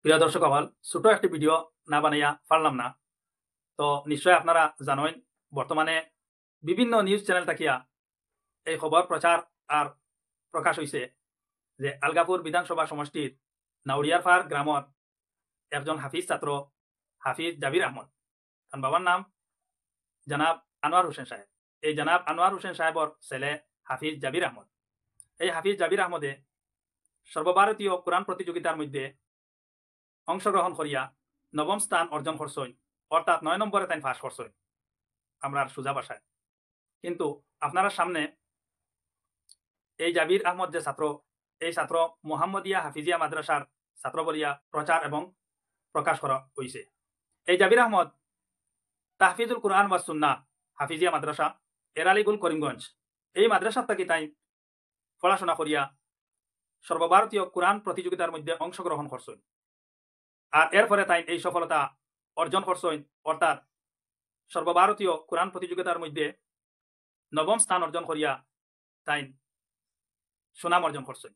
প্রিয় দর্শক আওয়াল ছোট একটি ভিডিও না বানাইয়া পারলাম না। তো নিশ্চয় আপনারা জানেন বর্তমানে বিভিন্ন নিউজ চ্যানেল থাকিয়া এই খবর প্রচার আর প্রকাশ হয়েছে যে আলগাপুর বিধানসভা সমষ্টির নাউরিয়ারপাড় গ্রামর একজন হাফিজ ছাত্র হাফিজ জাবির আহমদ, তার বাবার নাম জনাব আনোয়ার হোসেন সাহেব। এই জনাব আনোয়ার হোসেন সাহেবর ছেলে হাফিজ জাবির আহমদ। এই হাফিজ জাবির আহমদে সর্বভারতীয় কোরআন প্রতিযোগিতার মধ্যে অংশগ্রহণ করিয়া নবম স্থান অর্জন করছেন, অর্থাৎ 9 নম্বরে তাই পাস করছেন আমরা সোজা ভাষায়। কিন্তু আপনারা সামনে এই জাবির আহমদ যে ছাত্র, এই ছাত্র মোহাম্মদিয়া হাফিজিয়া মাদ্রাসার ছাত্র বলিয়া প্রচার এবং প্রকাশ করা হয়েছে। এই জাবির আহমদ তাহফিজুল কুরআন ওয়া সুন্নাহ হাফিজিয়া মাদ্রাসা এরালিগুল করিমগঞ্জ এই মাদ্রাসার থাকি তাই পড়াশোনা করিয়া সর্বভারতীয় কোরআন প্রতিযোগিতার মধ্যে অংশগ্রহণ করছেন। আর এরপরে তাই এই সফলতা অর্জন করছেন, অর্থাৎ সর্বভারতীয় কোরআন প্রতিযোগিতার মধ্যে নবম স্থান অর্জন করিয়া তাই সুনাম অর্জন করছেন।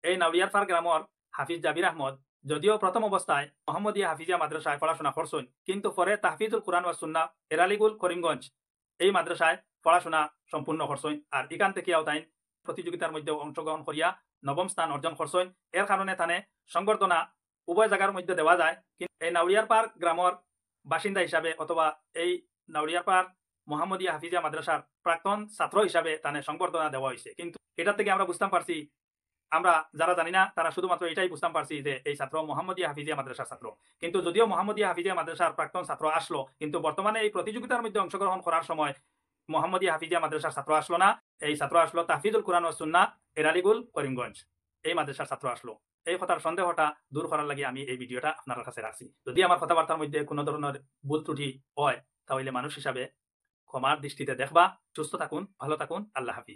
এই নাউরিয়ারপাড় গ্রামর হাফিজ জাবির আহমদ যদিও প্রথম অবস্থায় মোহাম্মদিয়া হাফিজিয়া মাদ্রাসায় পড়াশোনা করছেন, কিন্তু পরে তাহফিজুল কুরআন ওয়া সুন্নাহ এরালিগুল করিমগঞ্জ এই মাদ্রাসায় পড়াশোনা সম্পূর্ণ করছেন। আর এখান থেকেও তাই প্রতিযোগিতার মধ্যে অংশগ্রহণ করিয়া নবম স্থান অর্জন করছেন। এর কারণে তানে সংবর্ধনা উভয় জায়গার মধ্যে দেওয়া যায়। কিন্তু এই নাউরিয়ারপাড় গ্রামর বাসিন্দা হিসাবে অথবা এই নাউরিয়ারপাড় মোহাম্মদিয়া হাফিজিয়া মাদ্রাসার প্রাক্তন ছাত্র হিসাবে তানে সংবর্ধনা দেওয়া হয়েছে। কিন্তু এটা থেকে আমরা বুঝতে পারছি, আমরা যারা জানি না তারা শুধুমাত্র এটাই বুঝতে পারছি যে এই ছাত্র মোহাম্মদিয়া হাফিজিয়া মাদ্রাসার ছাত্র। কিন্তু যদিও মোহাম্মদিয়া হাফিজিয়া মাদ্রাসার প্রাক্তন ছাত্র আসলো, কিন্তু বর্তমানে এই প্রতিযোগিতার মধ্যে অংশগ্রহণ করার সময় মোহাম্মদিয়া হাফিজিয়া মাদ্রাসার ছাত্র আসলো না। এই ছাত্র আসলো তাহফিজুল কুরআন ওয়া সুন্নাহ এরালিগুল করিমগঞ্জ এই মাদ্রাসার ছাত্র আসলো। এই কথার সন্দেহটা দূর করার লাগে আমি এই ভিডিওটা আপনার কাছে রাখছি। যদি আমার কথাবার্তার মধ্যে কোনো ধরনের ভুল ত্রুটি হয় তাহলে মানুষ হিসাবে ক্ষমার দৃষ্টিতে দেখবা। সুস্থ থাকুন, ভালো থাকুন, আল্লাহ হাফিজ।